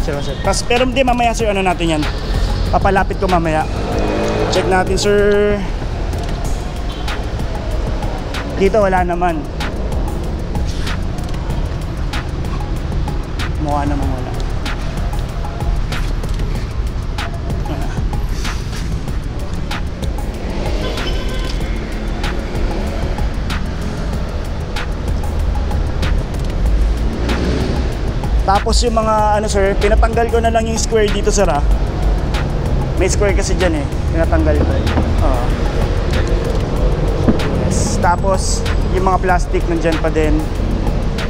sir, sir. Tapos, pero hindi mamaya sir, ano natin yan. Papalapit ko mamaya. Check natin sir. Dito wala naman. Mukha naman wala. Tapos yung mga ano sir, pinatanggal ko na lang yung square dito sir ha. May square kasi dyan eh, pinatanggal ko. Yes. Tapos yung mga plastic nandyan pa din.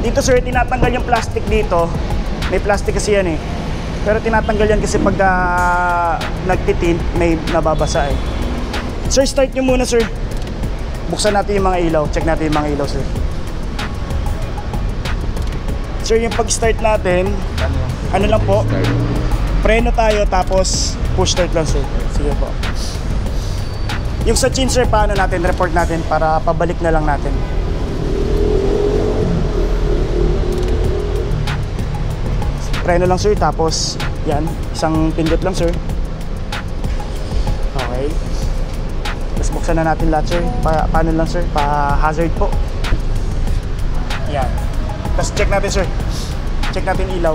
Dito sir, tinatanggal yung plastic dito. May plastic kasi yan eh. Pero tinatanggal yan kasi pagka nagtitint, may nababasa eh. Sir, start nyo muna sir. Buksan natin yung mga ilaw. Check natin yung mga ilaw sir. Sir, yung pag-start natin, ano lang po, preno tayo tapos push start lang sir. Sige po. Yung sa chin sir, paano natin, report natin para pabalik na lang natin. Preno lang sir, tapos yan, isang pindot lang sir. Okay. Tapos buksan na natin lahat sir. Paano lang sir, pa-hazard po. Yan. Tapos check natin sir. Check natin ilaw.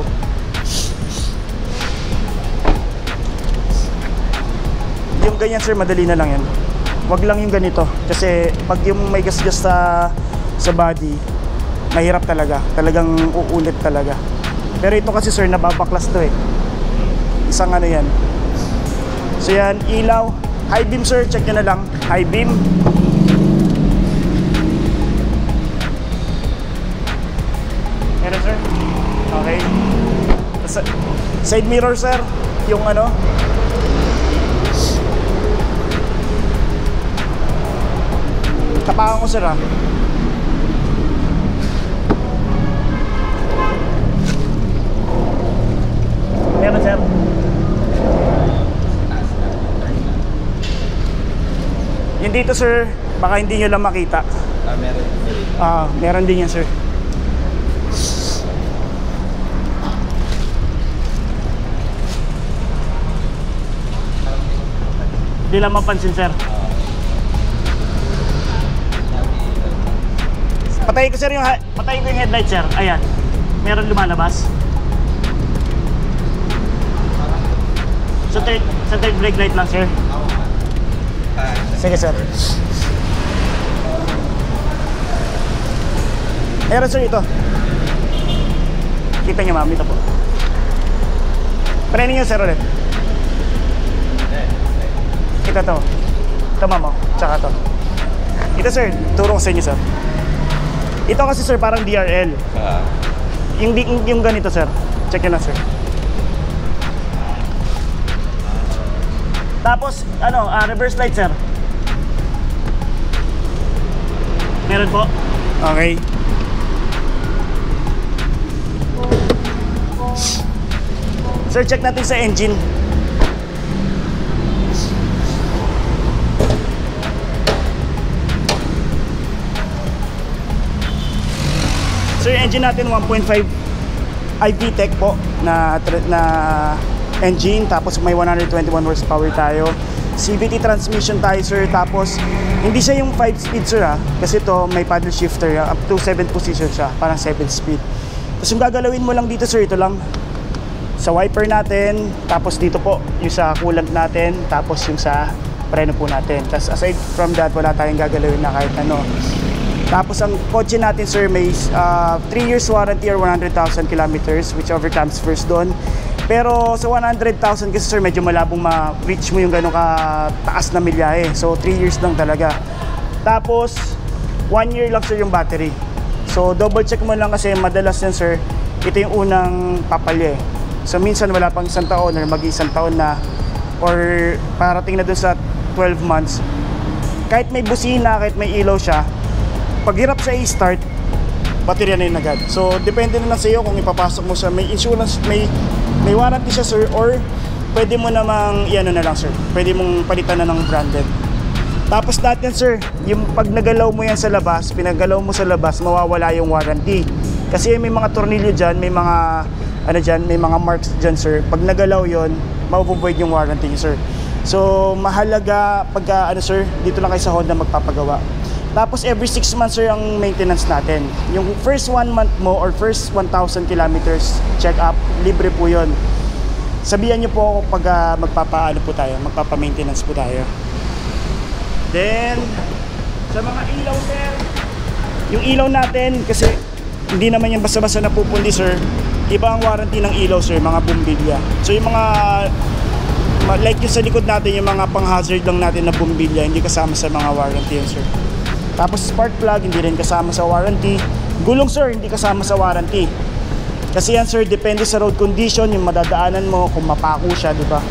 Yung ganyan sir, madali na lang yan. Wag lang yung ganito. Kasi pag yung may gas-gas sa body, mahirap talaga. Talagang uulit talaga. Pero ito kasi sir, nababaklas to eh. Isang ano yan. So yan, ilaw. High beam sir, check nyo na lang. High beam. Meron sir? Okay. Side mirror sir, yung ano. Tapakan ko sir ah. Meron sir. Yung dito sir, baka hindi nyo lang makita. Meron. Meron din yan sir. Hindi lang mapansin sir. Patayin ko sir yung headlight sir. Ayan. Meron lumalabas. Sa third brake light lang sir. Sige sir. Meron sir ito. Kita nyo ma'am, ito po. Preno nyo sir ulit. Ito to. Ito ma'am oh. Tsaka to. Ito sir, turo ko sa inyo sir. Ito kasi sir parang DRL. Yung ganito sir. Check nyo na sir. Tapos ano, reverse light sir. Meron po. Okay. Sir, check natin sa engine. Sir, engine natin 1.5 iVTEC po na engine, tapos may 121 horsepower tayo. CVT transmission tayo sir, tapos hindi siya yung 5-speed sir ha, kasi ito may paddle shifter up to 7 position siya, parang 7-speed. Tapos yung gagalawin mo lang dito sir, ito lang sa wiper natin, tapos dito po yung sa coolant natin, tapos yung sa preno po natin. Tapos aside from that, wala tayong gagalawin na kahit ano. Tapos ang kotse natin sir may 3 years warranty or 100,000 kilometers, whichever comes first doon. Pero sa 100,000 kasi sir, medyo malabong ma-reach mo yung gano'ng kataas na milyahe. So 3 years lang talaga. Tapos 1 year lang sir yung battery. So double check mo lang kasi madalas yan sir, ito yung unang papalya eh. So minsan wala pang isang taon or mag-isang taon na, or parating na dun sa 12 months. Kahit may busina, kahit may ilaw siya, pag hirap siya i-start, baterya na yun agad. So depende na lang sa iyo kung ipapasok mo siya. May insurance, may warranty siya sir, or pwede mo namang iano na lang sir, pwede mong palitan na ng branded. Tapos natin sir, yung pag nagalaw mo yan sa labas, pinagalaw mo sa labas, mawawala yung warranty. Kasi may mga tornilyo dyan, may mga ano dyan, may mga marks dyan sir. Pag nagalaw yon, ma-void yung warranty sir. So mahalaga pagka ano sir, dito lang kayo sa Honda magpapagawa. Tapos every 6 months sir ang maintenance natin. Yung first 1 month mo or first 1,000 kilometers check up, libre po yon. Sabihan nyo po ako pag magpapa-ano po tayo, magpapa-maintenance po tayo. Then sa mga ilaw sir, yung ilaw natin kasi hindi naman yan basta-basta napupundi sir. Iba ang warranty ng ilaw sir, mga bumbilya. So yung mga like yung sa likod natin, yung mga pang-hazard lang natin na bumbilya, hindi kasama sa mga warranty yun sir. Tapos spark plug, hindi rin kasama sa warranty. Gulong sir, hindi kasama sa warranty. Kasi yan sir, depende sa road condition, yung madadaanan mo, kung mapako siya, di ba?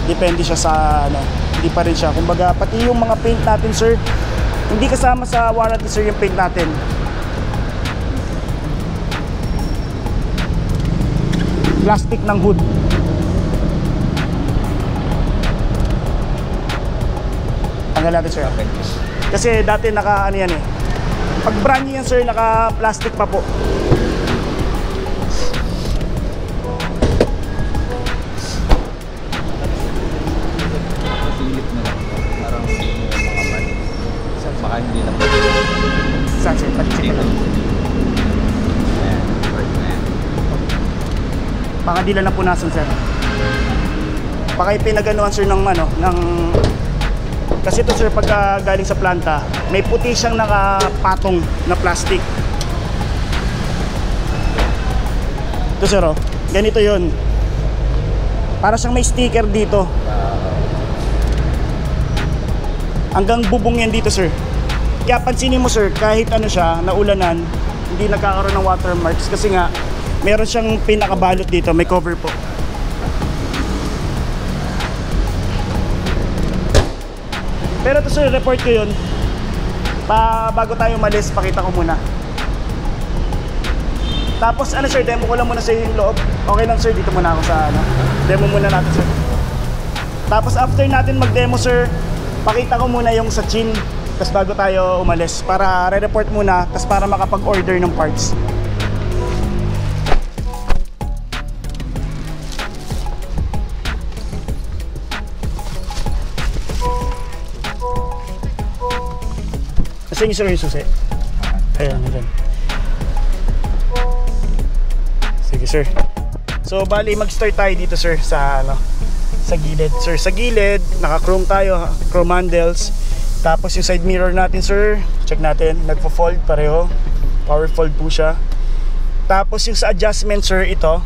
Depende siya sa ano, hindi pa rin siya. Kumbaga, pati yung mga paint natin sir, hindi kasama sa warranty sir yung paint natin. Plastic ng hood. Tanggal natin sir. Kasi dati naka ano yan eh. Pag brand new yan sir, naka plastic pa po. Silip na lang. Parang mga man. Baka hindi na po. Saan sir? Pag-check na lang. Baka di lang napunasan sir. Baka ipinaganuhan sir ng ano, ng kasi ito sir pagka galing sa planta, may puti siyang nakapatong na plastic. Ito sir oh, ganito yun. Para siyang may sticker dito. Hanggang bubong yan dito sir. Kaya pansinin mo sir, kahit ano siya, naulanan, hindi nagkakaroon ng watermarks kasi nga meron siyang pinakabalot dito, may cover po. Pero ito sir, report ko yun. Bago tayo umalis, pakita ko muna. Tapos ano sir, demo ko lang muna sa yung loob. Okay lang sir, dito muna ako sa ano. Demo muna natin sir. Tapos after natin mag-demo sir, pakita ko muna yung sa chin. Tapos bago tayo umalis, para re-report muna, tapos para makapag-order ng parts. Kasi yung sir yung susi. Ayan, ayan. Sige sir. So bali mag-start tayo dito sir sa ano, sa gilid. Sir, sa gilid, naka-chrome tayo, chrome handles. Tapos yung side mirror natin sir, check natin, nagfo-fold pareho. Power fold po siya. Tapos yung sa adjustment sir, ito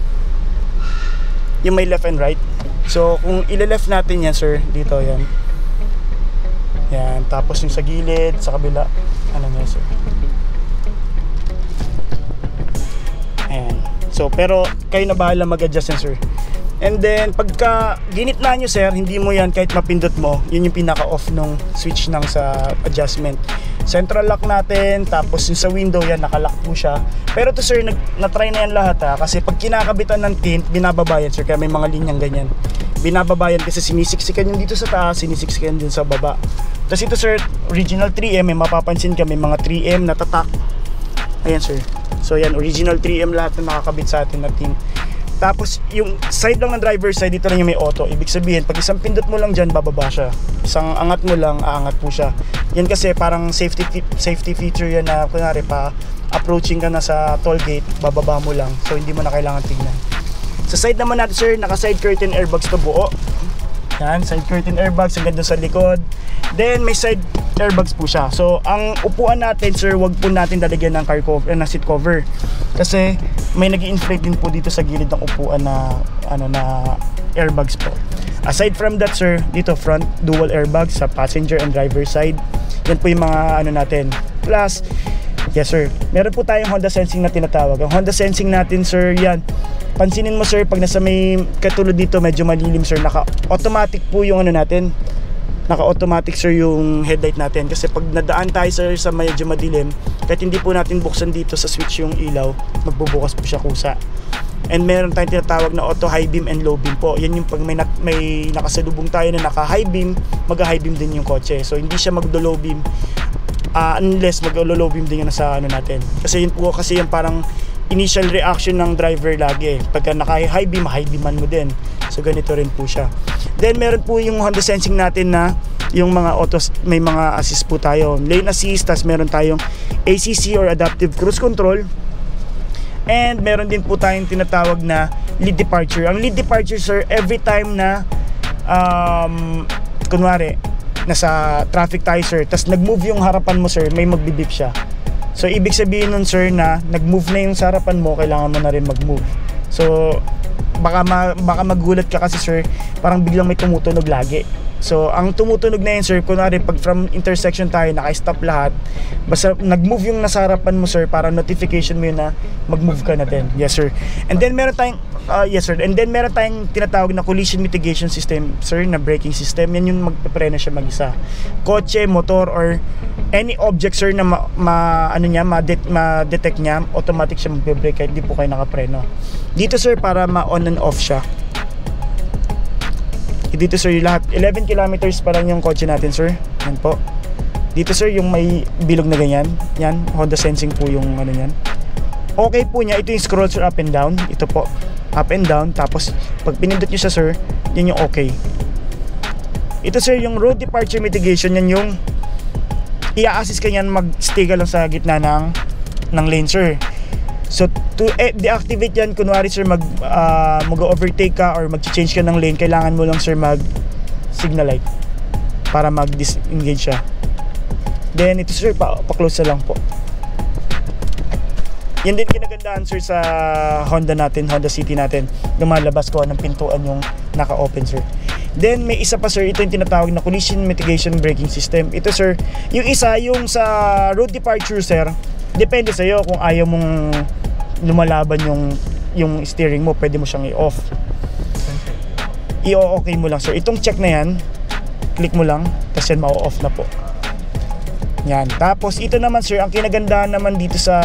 yung may left and right. So kung ile-left natin yan sir, dito yan. Yan, tapos yung sa gilid, sa kabila, ano nga sir. Ayan. So, pero kayo na bahala mag-adjust yan sir. And then, pagka ginitna nyo sir, hindi mo yan kahit mapindot mo, yun yung pinaka-off nung switch ng sa adjustment. Central lock natin, tapos yung sa window yan, nakalock po siya. Pero to sir, na-try na yan lahat ha, kasi pag kinakabitan ng tint, binababa yan sir, kaya may mga linyang ganyan. Binababayan kasi sinisiksikan yung dito sa taas, sinisiksikan din sa baba. Tapos ito sir, original 3M, may mapapansin ka, may mga 3M na tatak. Ayan sir. So yan, original 3M lahat na nakakabit sa atin na tint. Tapos yung side lang ng driver side, dito lang yung may auto. Ibig sabihin, pag isang pindot mo lang dyan, bababa siya. Isang angat mo lang, aangat po siya. Yan kasi parang safety feature yan na kunwari pa approaching ka na sa toll gate, bababa mo lang. So hindi mo na kailangan tingnan. Sa side naman natin sir, naka side curtain airbags to buo. Yan, side curtain airbags hanggang doon sa likod. Then may side airbags po siya. So ang upuan natin sir, wag po natin lalagyan ng car cover, na seat cover. Kasi may nag-inflate din po dito sa gilid ng upuan na ano na airbags po. Aside from that sir, dito front dual airbags sa passenger and driver side. Yan po yung mga ano natin. Plus, yes sir, meron po tayong Honda Sensing na tinatawag. Ang Honda Sensing natin sir, yan. Pansinin mo sir, pag nasa may katulad dito medyo malilim sir, naka-automatic po yung ano natin. Naka-automatic sir yung headlight natin. Kasi pag nadaan tayo sir sa medyo madilim, kahit hindi po natin buksan dito sa switch yung ilaw, magbubukas po siya kusa. And meron tayong tinatawag na auto high beam and low beam po. Yan yung pag may nakasalubong tayo na naka high beam, mag-high beam din yung kotse. So hindi siya magdo-low beam unless mag-low beam din yun sa ano natin. Kasi yun po kasi yung parang initial reaction ng driver lagi. Pagka naka-high beaman mo din. So ganito rin po siya. Then meron po yung Honda Sensing natin na yung mga autos, may mga assist po tayo. Lane assist, tas meron tayong ACC or Adaptive Cruise Control. And meron din po tayong tinatawag na lead departure. Ang lead departure, sir, every time na kunwari nasa traffic tayo, sir, tas nag-move yung harapan mo, sir, may magbibip siya. So ibig sabihin nun, sir, na nag-move na yung sa harapan mo, kailangan mo na rin mag-move. So baka magulat ka kasi, sir, parang biglang may tumutunog lagi. So ang tumutunog na yun, sir, kunwari pag from intersection tayo, naka-stop lahat, basta nag-move yung nasa harapan mo, sir, para notification mo yun na mag-move ka na din. Yes, sir. And then meron tayong yes, sir. And then meron tayong tinatawag na collision mitigation system, sir, na braking system. Yan yung magpepreno siya mag-isa. Kotse, motor, or any object, sir, na ma-detect niya, automatic siya magbe-brake kahit di po kayo nakapreno. Dito, sir, para ma-on and off siya. Dito, sir, yung lahat 11 kilometers pa lang yung kotse natin, sir. Yan po. Dito, sir, yung may bilog na ganyan. Yan, Honda Sensing po yung ano yan. Okay po niya, ito yung scroll, sir, up and down. Ito po, up and down. Tapos pag pinindot nyo siya, sir, yan yung okay. Ito, sir, yung road departure mitigation. Yan yung i-assist ka yan, mag-stay ka lang sa gitna ng lane, sir. So to deactivate yan, kunwari, sir, mag-overtake ka or mag-change ka ng lane, kailangan mo lang, sir, mag-signal light para mag-disengage siya. Then ito, sir, pa-close na lang po. Yan din kinagandahan, sir, sa Honda natin, Honda City natin. Lumalabas ko ng pintuan yung naka-open, sir. Then may isa pa, sir, ito yung tinatawag na collision mitigation braking system. Ito, sir, yung isa, yung sa road departure, sir, depende sa iyo kung ayaw mong lumalaban yung steering mo, pwede mo siyang i-off. I-okay mo lang, sir. Itong check na yan, click mo lang, tapos yan ma-off na po. Yan. Tapos ito naman, sir, ang kinagandahan naman dito sa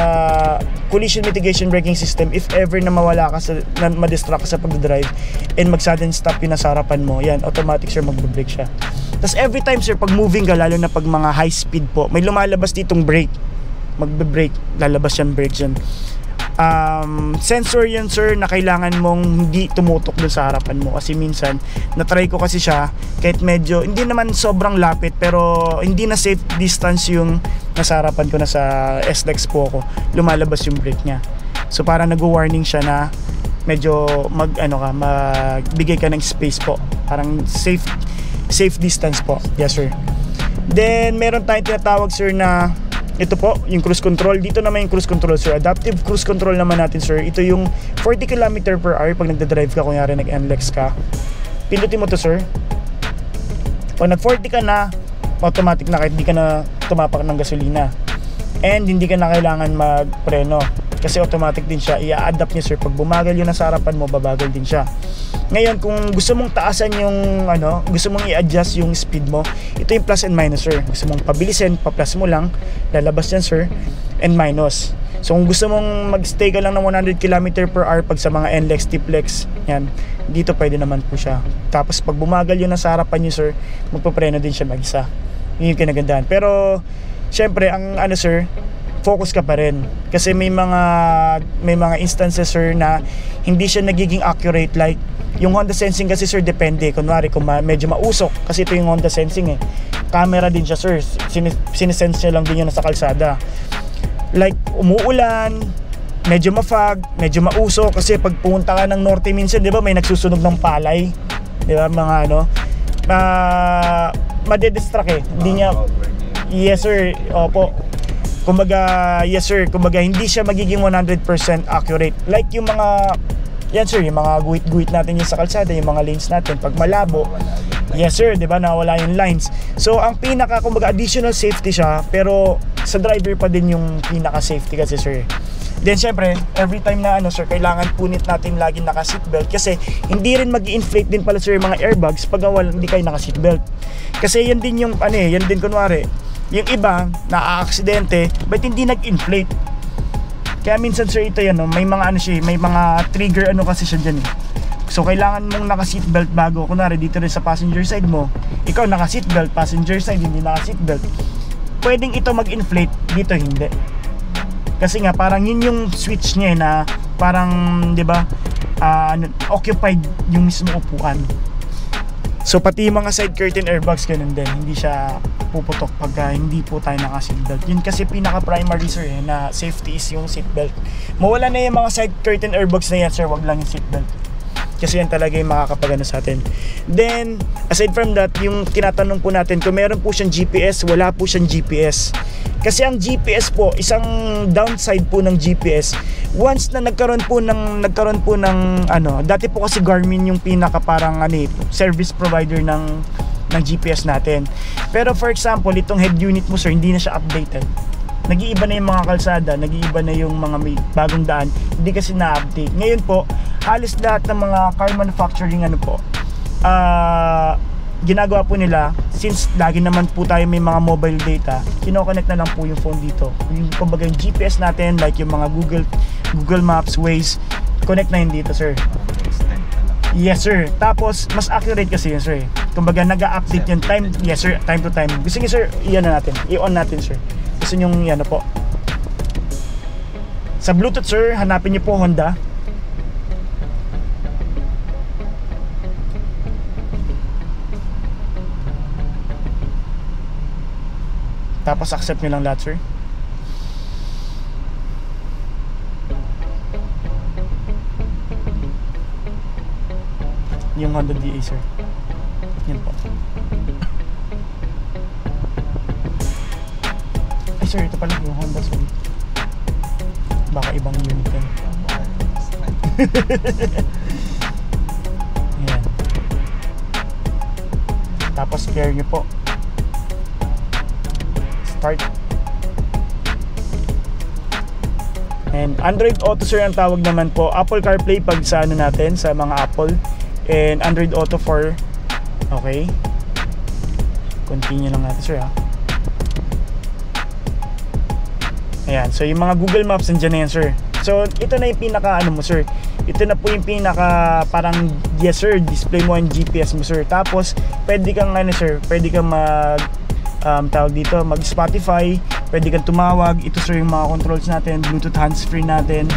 collision mitigation braking system, if ever na mawala ka na ma-distract ka sa pag-drive and mag-sudden stop yung nasa harapan mo, yan, automatic, sir, mag-brake siya. Tapos every time, sir, pag moving ka, lalo na pag mga high speed po, may lumalabas ditong brake. Magbe-brake, lalabas yan, brake dyan. Sensor yan, sir, na kailangan mong hindi tumutok doon sa harapan mo, kasi minsan na-try ko kasi siya kahit medyo hindi naman sobrang lapit, pero hindi na safe distance yung nasa harapan ko, nasa SLEX po ako, lumalabas yung brake niya. So parang nag-warning siya na medyo magbigay ka ng space po, parang safe distance po. Yes, sir. Then meron tayong tinatawag, sir, na ito po, yung cruise control. Dito naman yung cruise control, sir. Adaptive cruise control naman natin, sir. Ito yung 40 km/h pag nagda-drive ka, kunyari nag-NLEX ka. Pindutin mo to, sir. Pag nag-40 ka na, automatic na, kahit di ka na tumapak ng gasolina. And hindi ka na kailangan magpreno, kasi automatic din siya. I-adapt niya, sir. Pag bumagal yun sa harapan mo, babagal din siya. Ngayon, kung gusto mong taasan yung gusto mong i-adjust yung speed mo, ito yung plus and minus, sir. Gusto mong pabilisin, pa-plus mo lang, lalabas yan, sir, and minus. So kung gusto mong mag-stay ka lang ng 100 km/h pag sa mga NLEX, TPLEX, yan, dito pwede naman po siya. Tapos pag bumagal yun sa harapan nyo, sir, magpapreno din siya mag-isa. Yun yung kinagandahan. Pero syempre, ang sir, focus ka pa rin, kasi may mga instances, sir, na hindi siya nagiging accurate. Like yung Honda Sensing kasi, sir, depende. Kunwari kung medyo mausok, kasi ito yung Honda Sensing, camera din siya, sir, sinesense niya lang din yun sa kalsada. Like umuulan, medyo ma-fog, medyo mausok, kasi pag pumunta ka ng norte minsan, di ba, may nagsusunog ng palay, di ba, mga madedistract hindi niya. Yes, sir. Opo. Kumbaga, yes, sir, kumbaga hindi siya magiging 100% accurate. Like yung mga, yan, sir, yung mga guhit-guhit natin yung sa kalsada, yung mga lanes natin, pag malabo, yes, sir, di ba, nawala yung lines. So ang pinaka, kumbaga, additional safety siya, pero sa driver pa din yung pinaka safety kasi, sir. Then syempre, every time na sir, kailangan punit natin lagi naka-seatbelt, kasi hindi rin mag-inflate din pala, sir, yung mga airbags pag hindi kayo naka-seatbelt. Kasi yan din yung yan din, kunwari yung iba na-aksidente, but hindi nag-inflate. Kaya minsan, sir, ito yan, may mga may mga trigger kasi siya dyan, So kailangan mong naka-seatbelt bago, kunwari dito rin sa passenger side mo, ikaw naka-seatbelt, passenger side hindi naka-seatbelt, pwedeng ito mag-inflate, dito hindi. Kasi nga parang yun yung switch niya na parang 'di ba occupied yung mismo upuan. So pati yung mga side curtain airbags ganun din, hindi siya puputok pagka hindi po tayo naka-seatbelt. Yun kasi pinaka primary sir na safety is yung seatbelt. Mawala na yung mga side curtain airbags na yan sir, wag lang yung seatbelt. Kasi yan talaga yung makakapagano sa atin. Then, aside from that, yung tinatanong po natin, kung meron po siyang GPS, wala po siyang GPS. Kasi ang GPS po, isang downside po ng GPS, once na nagkaroon po ng dati po kasi Garmin yung pinaka parang service provider ng GPS natin. Pero for example, itong head unit mo sir, hindi na siya updated. Nag-iiba na yung mga kalsada, nag-iiba na yung mga may bagong daan, hindi kasi na-update. Ngayon po, halos lahat ng mga car manufacturing ginagawa po nila, since lagi naman po tayo may mga mobile data, kinoconnect na lang po yung phone dito. Yung kumbaga yung GPS natin, like yung mga Google Maps, Waze, connect na yun dito sir. Yes sir. Tapos mas accurate kasi yun sir. Kumbaga nag-update yung time, yes sir, time to time. Gusto niyo sir, i-on natin sir. Gusto nyo po. Sa Bluetooth sir, hanapin niyo po Honda. Tapos accept nyo lang lahat sir. Yung Honda DA sir. Yan po. Ay sir, ito pala yung Honda sorry. Baka ibang unit yan. Yan. Tapos pair nyo po. Start. And Android Auto sir ang tawag naman po. Apple CarPlay pag sa natin, sa mga Apple. And Android Auto for okay. Continue lang natin sir ha. Ayan, so yung mga Google Maps nandiyan na yan sir. So ito na yung pinaka mo sir. Ito na po yung pinaka parang yes sir, display mo ang GPS mo sir. Tapos pwede kang sir, pwede kang tawag dito, mag Spotify, pwede kang tumawag. Ito sir yung mga controls natin, Bluetooth hands-free natin.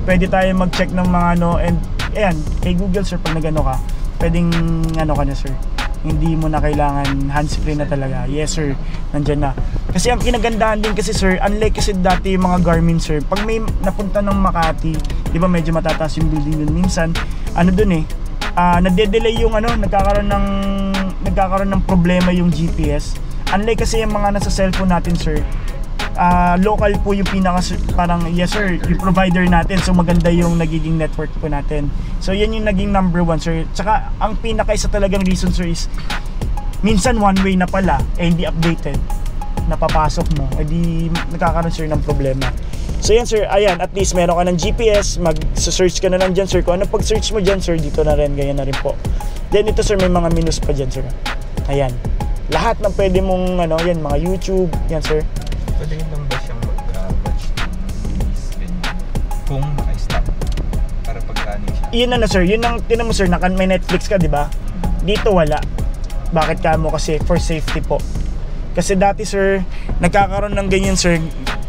Pwede tayo mag-check ng mga and ayan, kay Google sir pag nagano ka, pwedeng ka na sir. Hindi mo na kailangan hands-free na talaga. Yes sir, nandyan na. Kasi ang kinagandahan din kasi sir, unlike kasi dati yung mga Garmin sir, pag may napunta ng Makati, di ba medyo matataas yung building dun minsan, nade-delay yung nagkakaroon ng problema yung GPS. Unlike kasi yung mga nasa cellphone natin sir, local po yung parang yes sir, yung provider natin, so maganda yung nagiging network po natin. So yan yung naging number one sir. Tsaka ang pinaka-isa talagang reason sir is minsan one way na pala, hindi updated, napapasok mo, di nagkakaroon sir ng problema. So yan sir, ayan, at least meron ka ng GPS, mag-search ka na lang dyan sir. Kung ano pag-search mo dyan sir, dito na rin, ganyan na rin po. Then ito sir, may mga menus pa dyan sir. Ayan, lahat ng pwede mong yan, mga YouTube, yan sir. Pwede lang ba siyang mag-watch ng movies kung naka-stop para pagkano siya? Yun na sir, yun ang tinan mo sir, may Netflix ka, di ba? Dito wala. Bakit ka mo? Kasi for safety po. Kasi dati sir, nagkakaroon ng ganyan sir,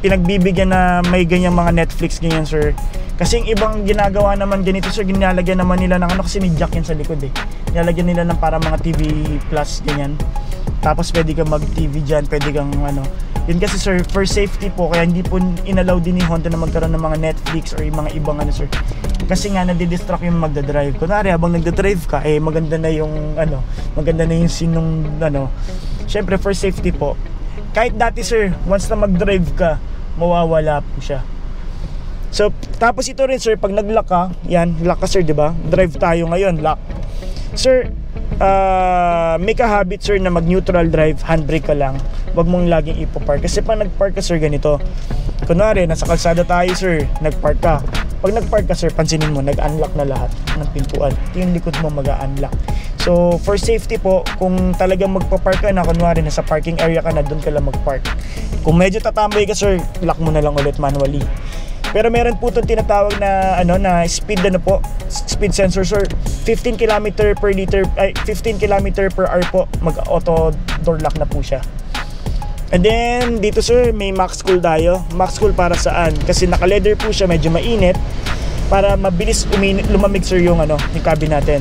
pinagbibigyan na may ganyang mga Netflix ganyan sir. Kasi yung ibang ginagawa naman ganito sir, ginalagyan naman nila ng kasi may jack yan sa likod eh. Nilalagyan nila ng para mga TV Plus ganyan. Tapos pwede kang mag-TV dyan, pwede kang Yun kasi sir, for safety po, kaya hindi po inallow din ni Honda na magkaroon ng mga Netflix or yung mga ibang sir. Kasi nga nadidistract yung magdadrive. Kunwari habang nagdadrive ka, maganda na yung scene nung Syempre for safety po. Kahit dati sir, once na mag-drive ka, mawawala po siya. So, tapos ito rin sir, pag nag-lock ka, yan, lock ka sir, di ba? Drive tayo ngayon, lock. Sir, make a habit sir na mag-neutral drive, handbrake ka lang. Huwag mong laging ipo-park. Kasi pag nag-park ka sir, ganito. Kunwari, nasa kalsada tayo sir, nag-park ka. Pag nag-park ka sir, pansinin mo, nag-unlock na lahat ng pintuan. Yung likod mo mag-unlock. So, for safety po, kung talagang magpa-park ka na, kunwari, nasa parking area ka na, doon ka lang mag-park. Kung medyo tatambay ka sir, lock mo na lang ulit manually. Pero meron po itong tinatawag na na speed speed sensor sir. 15 km per hour po, mag-auto door lock na po siya. And then dito sir, may max cool tayo. Max cool para saan? Kasi naka-leather po siya, medyo mainit, para mabilis lumamig sir yung yung cabin natin.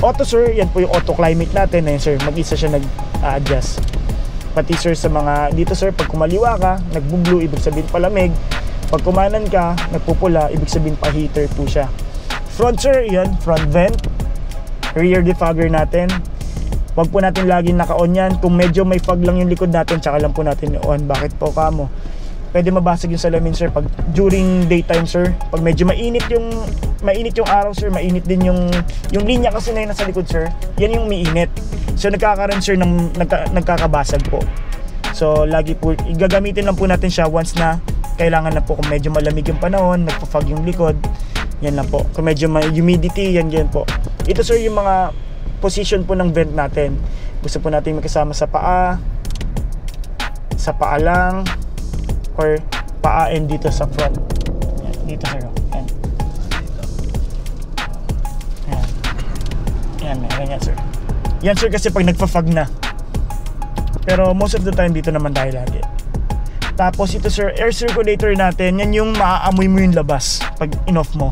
Auto sir, yan po yung auto climate natin. Ayun sir, mag-isa siya nag-adjust. Pati sir sa mga dito sir, pag kumaliwa ka, nagbu-blue, ibig sabihin palamig. Pag kumanan ka, nagpupula, ibig sabihin pa heater po siya. Front sir, yan, front vent. Rear defogger natin. Wag po natin laging naka-on yan. Kung medyo may fog lang yung likod natin, tsaka lang po natin i-on. Bakit po kamo? Pwede mabasag yung salamin sir pag during daytime sir. Pag medyo mainit yung araw sir, mainit din yung linya kasi na yun nasa likod sir. Yan yung umiinit. So nagkakaroon sir ng nagkakabasag po. So lagi po igagamitin lang po natin siya once na kailangan na po. Kung medyo malamig yung panahon, nagpa-fog yung likod, yan lang po. Kung medyo may humidity, yan po. Ito sir yung mga position po ng vent natin. Gusto po natin magkasama sa paa lang, or paa and dito sa front. Yan, dito sir. Yan. Yan, yan sir. Yan sir kasi pag nagpa-fog na. Pero most of the time dito naman tayo lagi. Tapos ito sir, air circulator natin, yan yung maaamoy mo yung labas pag in-off mo.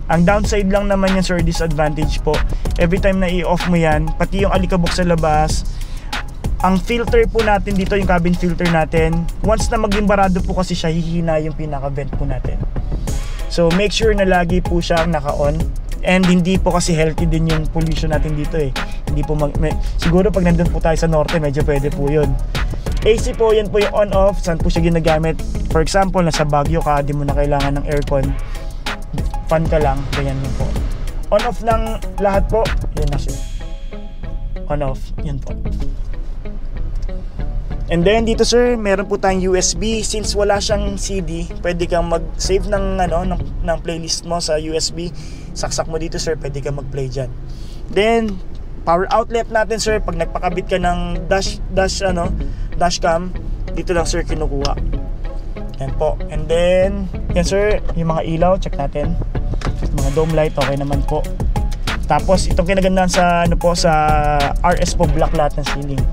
Ang downside lang naman yan sir, disadvantage po. Every time na i-off mo yan, pati yung alikabok sa labas, ang filter po natin dito, yung cabin filter natin, once na maging barado po kasi siya, hihina yung pinaka-vent po natin. So make sure na lagi po siyang naka-on. And hindi po kasi healthy din yung pollution natin dito eh. Hindi po siguro pag nandun po tayo sa norte, medyo pwede po yun. AC po, yan po yung on-off. Saan po siya ginagamit? For example, nasa Baguio ka, di mo na kailangan ng aircon, fan ka lang, ganyan din po. On-off ng lahat po, yan na siya. On-off, yan po. And then dito sir, meron po tayong USB. Since wala siyang CD, pwede kang mag-save ng playlist mo sa USB. Saksak mo dito sir, pwede kang mag-play dyan. Then power outlet natin sir, pag nagpakabit ka ng dashcam, dito lang sir kinukuha. Yan po. And then yan sir, yung mga ilaw, check natin. Mga dome light, okay naman po. Tapos itong kinagandahan sa sa RS po, black lahat ng ceiling.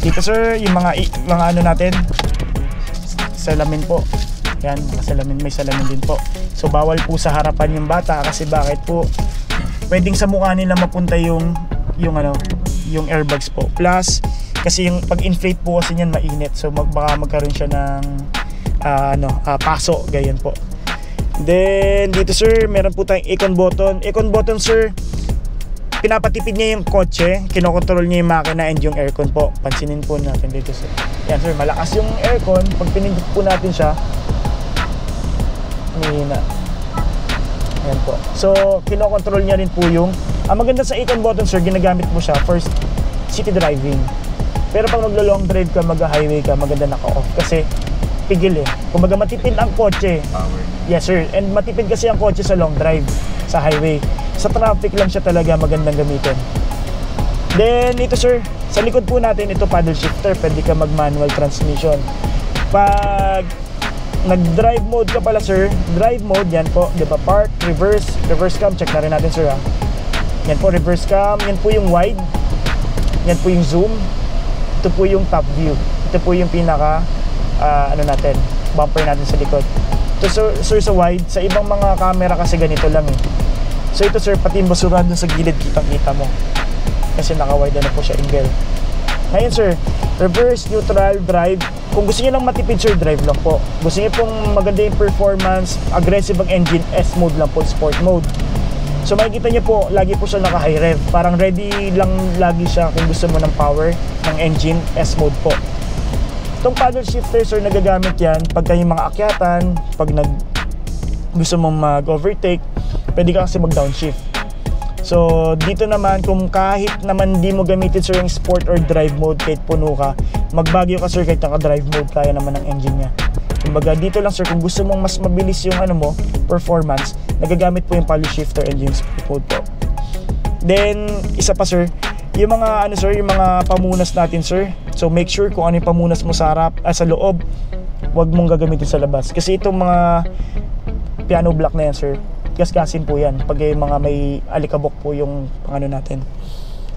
Dito sir, yung mga natin, salamin po. Yan, may salamin din po. So bawal po sa harapan yung bata kasi bakit po? Pwedeng sa mukha nila mapunta yung airbags po. Plus kasi yung pag-inflate po kasi niyan mainit. So baka magkaroon siya ng paso, ganyan po. Then dito sir, meron po tayong aircon button. Aircon button sir, pinapatipid niya yung kotse, kinokontrol niya yung makina and yung aircon po. Pansinin po natin dito sir. Yan sir, malakas yung aircon. Pag pinindot po natin siya, mahina. Yan po. So, kinokontrol niya rin po yung ang maganda sa aircon button sir, ginagamit mo siya for city driving. Pero pag maglo-long drive ka, mag-highway ka, maganda naka-off kasi pigil eh. Kung baga matipid ang kotse. Power. Yes sir, and matipid kasi ang kotse sa long drive, sa highway. Sa traffic lang siya talaga magandang gamitin. Then ito sir, sa likod po natin ito paddle shifter, pwede ka mag-manual transmission. Pag nag-drive mode ka pala sir, drive mode yan po, di ba? Park, reverse cam, check na rin natin sir ha. Yan po reverse cam, yan po yung wide, yan po yung zoom, ito po yung top view, ito po yung pinaka natin, bumper natin sa likod. Ito sir sa wide, sa ibang mga camera kasi ganito lang eh. So ito sir, pati yung basura dun sa gilid, kitang-kita mo. Kasi naka-wide na po siya angle. Ngayon sir, reverse, neutral, drive. Kung gusto niyo lang matipid sir, drive lang po. Gusto niyo pong maganda yung performance, aggressive ang engine, S mode lang po, sport mode. So makikita niyo po, lagi po siya naka-high rev. Parang ready lang lagi siya kung gusto mo ng power ng engine, S mode po. Itong paddle shifter sir, nagagamit yan pag kayong mga akyatan, pag gusto mong mag-overtake, pwede ka kasi mag-downshift. So dito naman, kung kahit naman di mo gamitin sir yung sport or drive mode, kahit puno ka, magbagyo ka sir kahit naka-drive mode, kaya naman ang engine nya. Kumbaga dito lang sir, kung gusto mong mas mabilis yung performance, nagagamit po yung paddle shifter and yung sport mode po. Then isa pa sir, yung mga yung mga pamunas natin sir. So make sure kung ano yung pamunas mo sa harap, sa loob, wag mong gagamitin sa labas. Kasi itong mga piano block na yan sir, gasgasin po yan pag yung mga may alikabok po yung natin.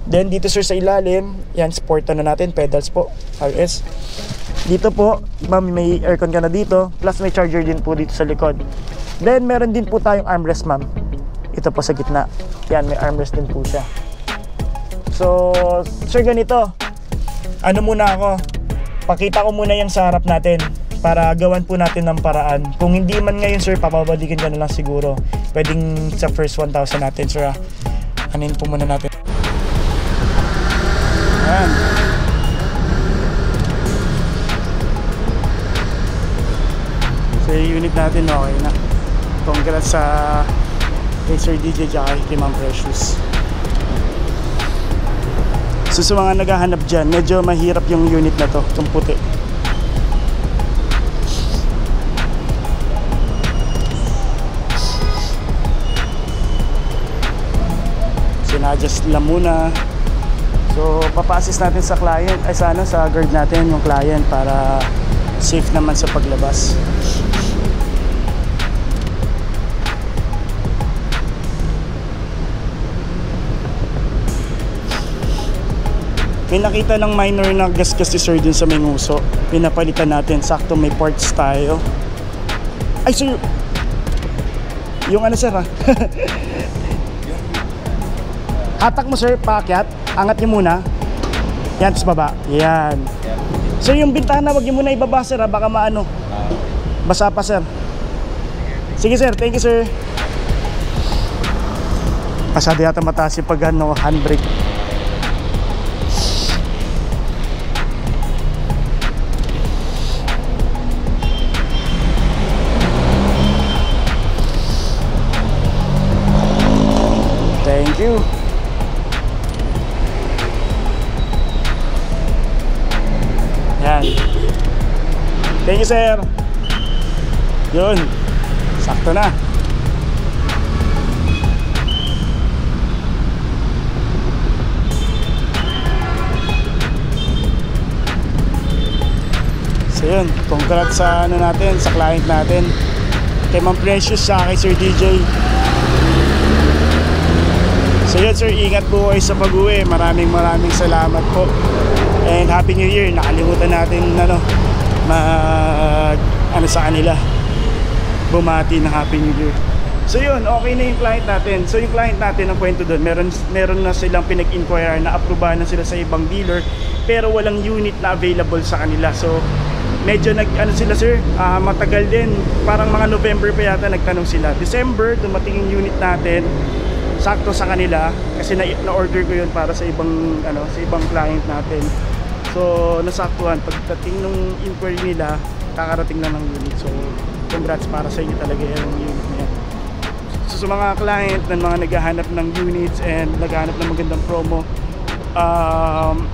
Then dito sir sa ilalim, yan sport na natin, pedals po, RS. Dito po, ma'am, may aircon ka na dito, plus may charger din po dito sa likod. Then meron din po tayong armrest, ma'am. Ito po sa gitna. Yan, may armrest din po siya. So, sir, ganito. Ano muna ako? Pakita ko muna yung sa harap natin para gawan po natin ng paraan. Kung hindi man ngayon, sir, papabalikin ka na lang siguro. Pwedeng sa first 1,000 natin, sir. Anin po muna natin. Ayan. So yung unit natin okay na. Congrats sa Sir DJ tsaka kay Ma'am Precious. So sa mga naghahanap dyan, medyo mahirap yung unit na to, itong puti. Sinadjust lang muna. So, papa-assist natin sa client, ay sana sa guard natin yung client para safe naman sa paglabas. May nakita lang minor na gasgas si sir dun sa may nguso. Pinapalitan natin, sakto may parts tayo. Ay sir! Yung ano sir ha? Hatak mo sir, paakyat. Angat niyo muna. Yan, tapos baba. Yan. Sir, yung bintana, wag niyo muna ibaba, sir. Baka maano. Basa pa, sir. Sige, sir. Thank you, sir. Pasado yata mataas yung pag handbrake. Thank you. Yan. Thank you, sir. Yun. Sakto na. So yun. Congrats sa ano natin, sa client natin. Kay Ma'am Precious sa kay Sir DJ. So yun sir, ingat po kayo sa pag-uwi. Maraming salamat po. And Happy New Year. Nakalimutan natin sa kanila. Bumati ng Happy New Year. So yun, okay na yung client natin. So yung client natin, ang kwento doon, meron na silang pinag-inquire na approbahan na sila sa ibang dealer, pero walang unit na available sa kanila. So medyo sila sir, matagal din. Parang mga November pa yata nagtanong sila. December, dumating yung unit natin. Sakto sa kanila kasi na-order ko yun para sa ibang client natin. So nasaktuhan pagdating nung inquiry nila, kakarating na ng unit. So congrats para sa inyo talaga yung unit na yan. So sa mga client na mga naghahanap ng units and naghahanap ng magandang promo,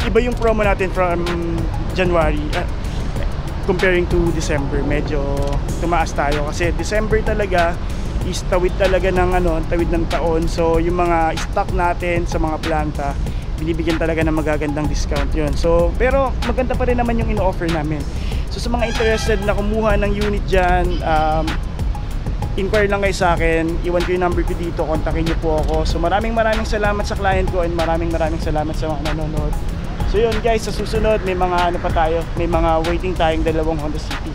iba yung promo natin from January comparing to December. Medyo tumaas tayo kasi December talaga is tawid talaga tawid ng taon. So yung mga stock natin sa mga planta, binibigyan talaga ng magagandang discount yun. So pero maganda pa rin naman yung ino-offer namin. So sa mga interested na kumuha ng unit dyan, inquire lang kayo sa akin. Iwan ko yung number ko dito, kontakin nyo po ako. So maraming salamat sa client ko and maraming salamat sa mga nanonood. So yun guys, sa susunod may mga may mga waiting tayong dalawang Honda City.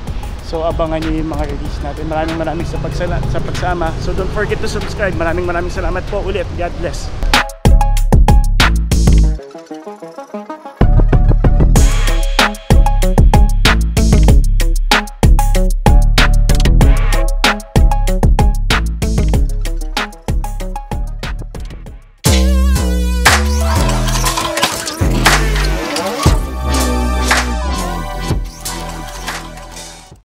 So abangan nyo yung mga release natin. Maraming sa pagsama. So don't forget to subscribe. Maraming salamat po ulit. God bless.